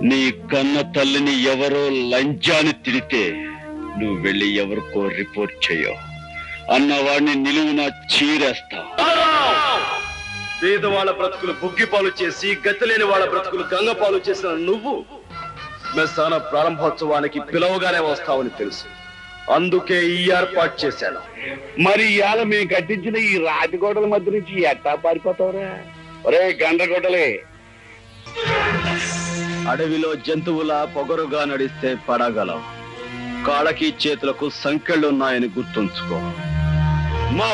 నీ కన్న తల్లిని ఎవరో లంచాన్ని తిడితే నువ్వు వెళ్ళి ఎవరికో రిపోర్ట్ చేయవు అన్నవాడిని నిలువున చీరేస్తా. పేదవాళ్ళ బ్రతుకులు బుగ్గిపాలు చేసి గతిలేని వాళ్ళ బ్రతుకులు గంగపాలు చేసిన నువ్వు శ్మశాన ప్రారంభోత్సవానికి పిలవగానే వస్తావని తెలుసు. అందుకే ఈ ఏర్పాటు చేశాను. మరి ఇవాళ మేము కట్టించిన ఈ రాతిగోడల మధ్య నుంచి ఎట్టా పారిపోతావురా? ఒరే గండ్రగొడ్డలే, అడవిలో జంతువుల పొగరుగా నడిస్తే పడగలవు. కాళ్ళకి చేతులకు సంకెళ్ళున్నాయని గుర్తుంచుకో. మో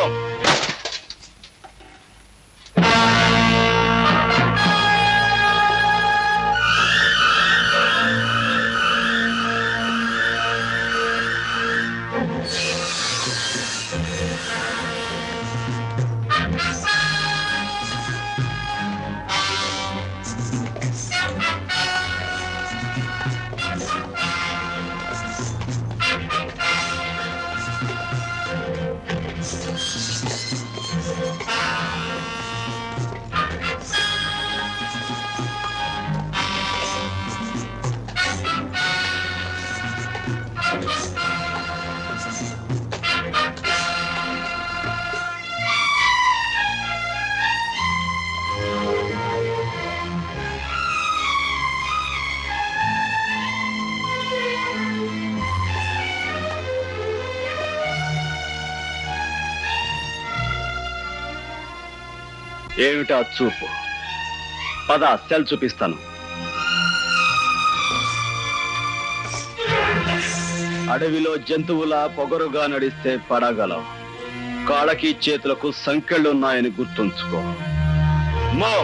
ఏమిటా చూపు? పద సెల్ చూపిస్తాను. అడవిలో జంతువుల పొగరుగా నడిస్తే పడగలవు. కాళ్ళకి చేతులకు సంకెళ్ళున్నాయని గుర్తుంచుకో. మో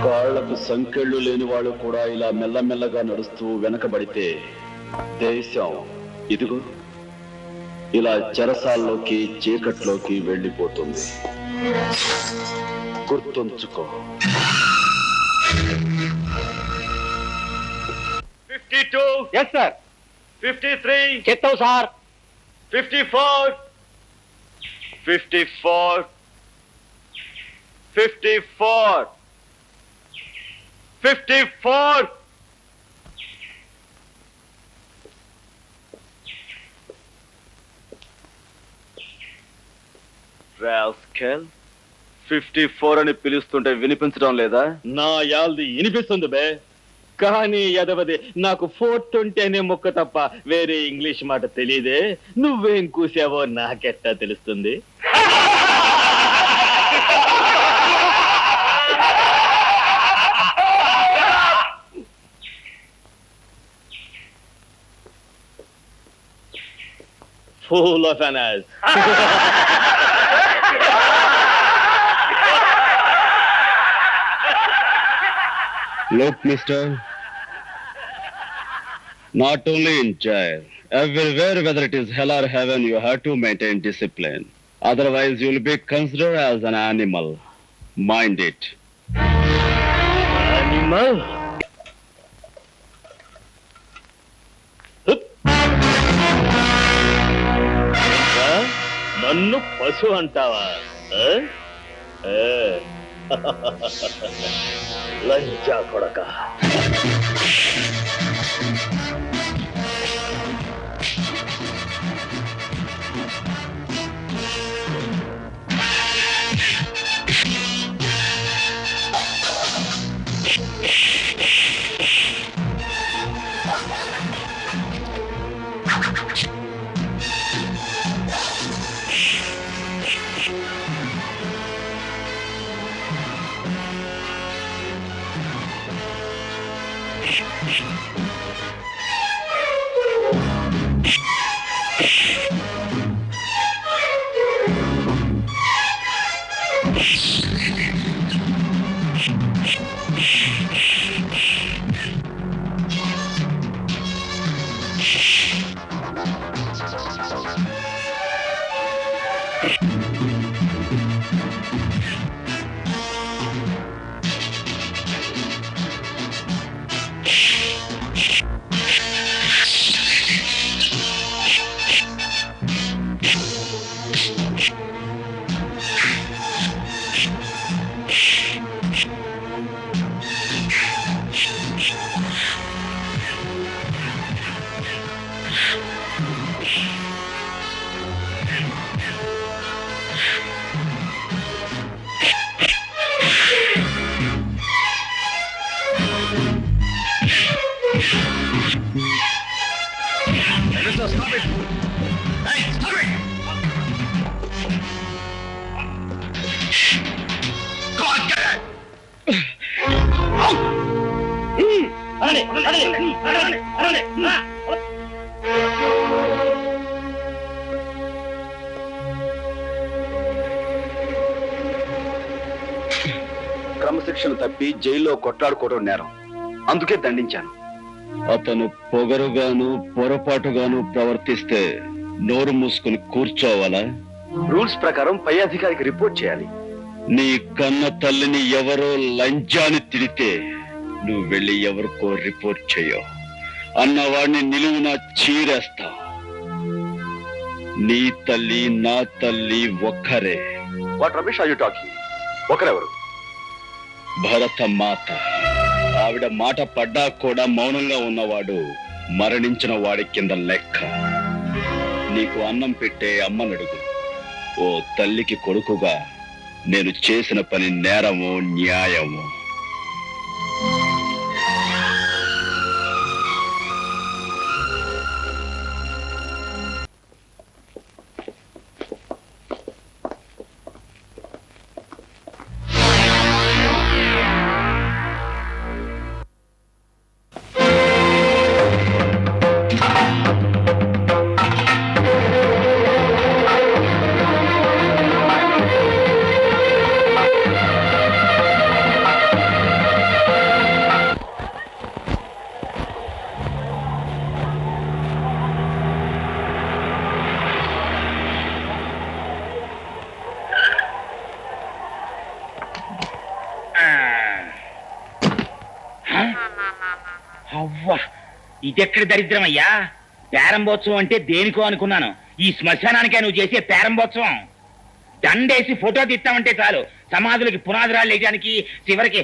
కాళ్లకు సంకెళ్ళు లేని వాళ్ళు కూడా ఇలా మెల్లమెల్లగా నడుస్తూ వెనకబడితే దేశం ఇదిగో ఇలా చెరసాల్లోకి చీకట్లోకి వెళ్ళిపోతుంది. గుర్తుంచుకో. 52 ఎస్ సార్. 53 చెప్తావు సార్. 54 54 54 54 రాస్కెల్ 54 అని పిలుస్తుంటే వినిపించడం లేదా? నా యాల్ది వినిపిస్తుంది బే, కానీ ఎదవది నాకు 420 అనే మొక్క తప్ప వేరే ఇంగ్లీష్ మాట తెలియదే. నువ్వేం కూసావో నాకెట్టా తెలుస్తుంది? Full of an ass. Look, mister, not only in jail, everywhere, whether it is hell or heaven, you have to maintain discipline. Otherwise, you will be considered as an animal. Mind it. Animal? నన్ను పశు అంటావా? లంచా కొడక. క్రమశిక్షణ తప్పి జైల్లో కొట్లాడుకోవడం నేరం, అందుకే దండించాను. అతను పొగరుగాను పొరపాటుగాను ప్రవర్తిస్తే నోరు మూసుకుని కూర్చోవాలా? రూల్స్ ప్రకారం పై అధికారికి రిపోర్ట్ చేయాలి. నీ కన్న తల్లిని ఎవరో లంచాన్ని తిడితే నువ్వు వెళ్ళి ఎవరికో రిపోర్ట్ చేయవు, అన్నవాడిని నిలువున చీరేస్తా. నీ తల్లి నా తల్లి ఒక్కరే. What Ramesh are you talking? ఒకరెవరు? భరత మాత. ఆవిడ మాట పడ్డా కూడా మౌనంగా ఉన్నవాడు మరణించిన వాడి కింద లెక్క. నీకు అన్నం పెట్టే అమ్మనడుగు. ఓ తల్లికి కొడుకుగా నేను చేసిన పని నేరము న్యాయము? అవ్వా, ఇదెక్కడ దరిద్రమయ్యా! పేరంబోత్సవం అంటే దేనికో అనుకున్నాను. ఈ శ్మశానానికే నువ్వు చేసే పేరంబోత్సవం. దండేసి ఫోటో తీస్తామంటే చాలు, సమాధులకి పునాదిరాలు వేయడానికి, చివరికి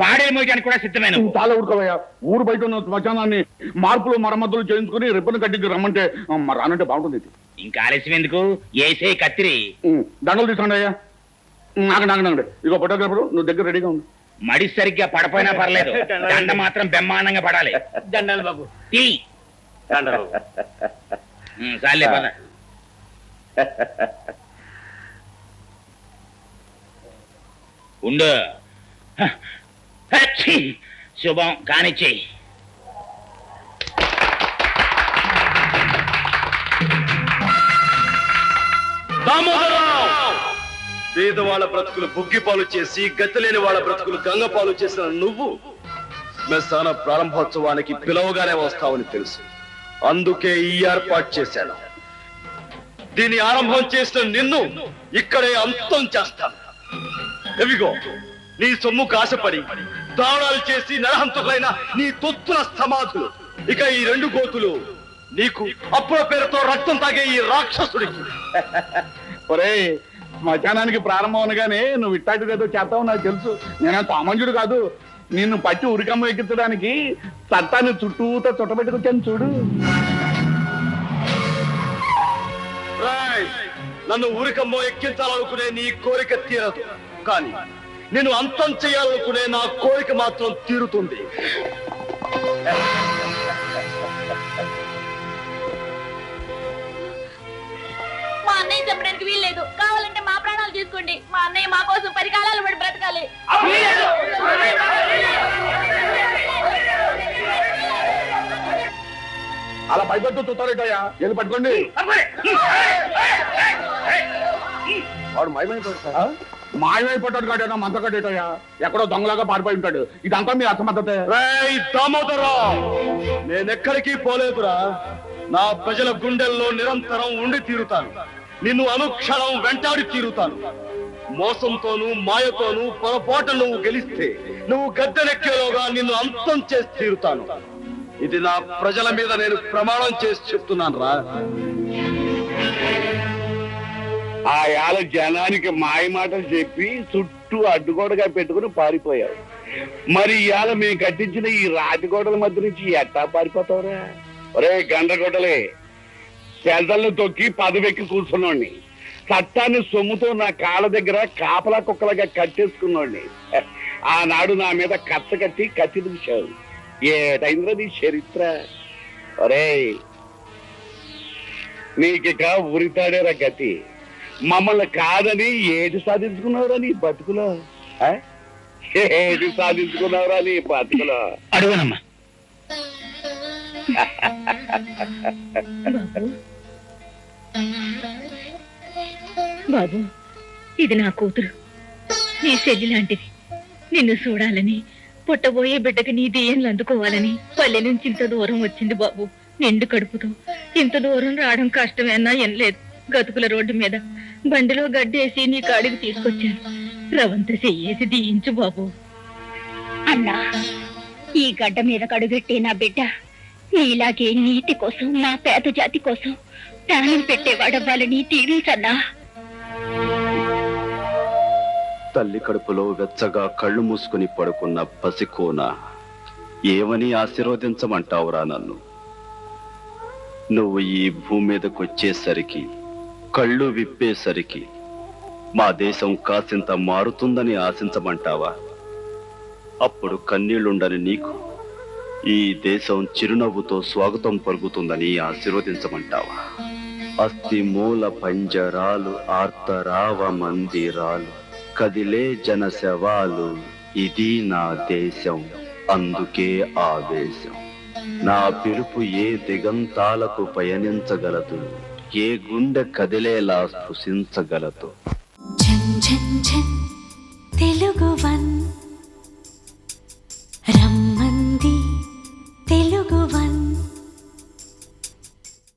పాడే మోయడానికి కూడా సిద్ధమైన. చాలా ఊరుకోవయ్యా. ఊరు బయట ఉన్న శ్మశానాన్ని మార్పులు మరమ్మతులు చేయించుకుని రిబ్బన్ కట్టించి రమ్మంటే రానంటే బాగుంటుంది. ఇంకా ఆలస్యం ఎందుకు? ఏసే కత్తిరి. దండలు తీసుకోండి అయ్యా. నాగండి ఇగో ఫోటోగ్రాఫరు, నువ్వు దగ్గర రెడీగా ఉంది. మడి సరిగ్గా పడపోయినా పర్లేదు, దండ మాత్రం బ్రహ్మాండంగా పడాలి. దండాలు బాబు. తీ. చాలే పద. ఉండు. శుభం కానిచ్చేయి. పేదవాళ్ళ బ్రతుకులు బుగ్గిపాలు చేసి గతిలేని వాళ్ళ బ్రతుకులు గంగపాలు చేసిన నువ్వు శ్మశాన ప్రారంభోత్సవానికి పిలవగానే వస్తావని తెలుసు, అందుకే ఈ ఏర్పాటు చేశాను. దీని ఆరంభం చేసిన నిన్ను ఇక్కడే అంతం చేస్తాను. ఎవిగో నీ సొమ్ము కాశపడి దారుణాలు చేసి నరహంతులైన నీ తొత్తుల సమాధులు. ఇక ఈ 2 గోతులు నీకు అప్పుల పేరుతో రక్తం తాగే ఈ రాక్షసుడికి. ఒరే, శ్మశానానికి ప్రారంభం అనగానే నువ్వు ఇట్టాటి ఏదో చేస్తావు నాకు తెలుసు. నేను సామాన్యుడు కాదు. నిన్ను పట్టి ఉరికమ్మ ఎక్కించడానికి చట్టాన్ని చుట్టూతో చుట్టబెట్టుకొచ్చాను చూడు. నన్ను ఊరికమ్మో ఎక్కించాలనుకునే నీ కోరిక తీరదు, కానీ నేను అంతం చేయాలనుకునే నా కోరిక మాత్రం తీరుతుంది. మా అన్నయ్య చంపడానికి వీల్లేదు. కావాలంటే మా ప్రాణాలు తీసుకోండి. మా అన్నయ్య మా కోసం పరికాలాలు పడి బ్రతకాలి. అలా భయపడుతూ చూస్తారేటయ్యా. వెళ్ళి పట్టుకోండి. వాడు మాయమైపోతాడు. మాయమైపోతాడు కాడేనా మంతకడేటయ్యా. ఎక్కడో దొంగలాగా పారిపోయి ఉంటాడు. ఇదంతా మీ అసమర్థతే. దామోదరరావు, నేనెక్కడికి పోలేదురా. నా ప్రజల గుండెల్లో నిరంతరం ఉండి తీరుతాను. నిన్ను అనుక్షణం వెంటాడి తీరుతాను. మోసంతోనూ మాయతోనూ పొరపాటు నువ్వు గెలిస్తే నువ్వు గద్దెనెక్కేలోగా నిన్ను అంతం చేసి తీరుతాను. ఇది నా ప్రజల మీద నేను ప్రమాణం చేసి చెప్తున్నాను రా. ఆ యాల జనానికి మాయ మాటలు చెప్పి చుట్టూ అడ్డుగోడగా పెట్టుకుని పారిపోయావు. మరి ఇవాళ మేము కట్టించిన ఈ రాతిగోడల మధ్య నుంచి ఎట్టా పారిపోతావురా? ఒరే గండ్రగొడ్డలే, పెదలను తొక్కి పదవెక్కి కూర్చున్నోడిని, చట్టాన్ని సొమ్ముతో నా కాళ్ళ దగ్గర కాపలా కుక్కలుగా కట్టేసుకున్నోడిని. ఆనాడు నా మీద కత్తి కట్టి కత్తి దూశావు. ఏటైందిరా నీ చరిత్ర? అరే నీకిక ఉరితాడేరా గతి. మమ్మల్ని కాదని ఏది సాధించుకున్నావురా నీ బతుకులో? ఏది సాధించుకున్నావురా నీ బతుకులో? అడుగునమ్మా. బాబు, ఇది నా కూతురు, నీ చెల్లి లాంటిది. నిన్ను చూడాలని, పుట్టబోయే బిడ్డకి నీ దీయెనలు అందుకోవాలని పల్లె నుంచి ఇంత దూరం వచ్చింది బాబు. నిండు కడుపుతో ఇంత దూరం రావడం కష్టమేనా ఏం లేదు. గతుకుల రోడ్డు మీద బండిలో గడ్డేసి నీ కాడికి తీసుకొచ్చాను. రవంత చెయ్యేసి దీయించు బాబు. అన్నా, ఈ గడ్డ మీద కడుగెట్టే నా బిడ్డ నీలాగే నీతి కోసం, నా పేద జాతి కోసం ప్రాణం పెట్టేవాడవ్వాలని దీవించన్నా. తల్లి కడుపులో వెచ్చగా కళ్ళు మూసుకుని పడుకున్న పసికోన ఏమని ఆశీర్వదించమంటావురా నన్ను? నువ్వు ఈ భూమి మీదకి వచ్చేసరికి, కళ్ళు విప్పేసరికి మా దేశం కాసింత మారుతుందని ఆశించమంటావా? అప్పుడు కన్నీళ్లుండని నీకు ఈ దేశం చిరునవ్వుతో స్వాగతం పలుకుతుందని ఆశీర్వదించమంటావా? అస్థి మూల పంజరాలు, ఆర్తరావ మందిరాలు, కదిలే జన శవాలు, ఇది నా దేశం, అందుకే ఆవేశం. నా పిలుపు ఏ దిగంతాలకు పయనించగలదు, ఏ గుండె కదిలేలా స్పృశించగలదు. తెలుగు వన్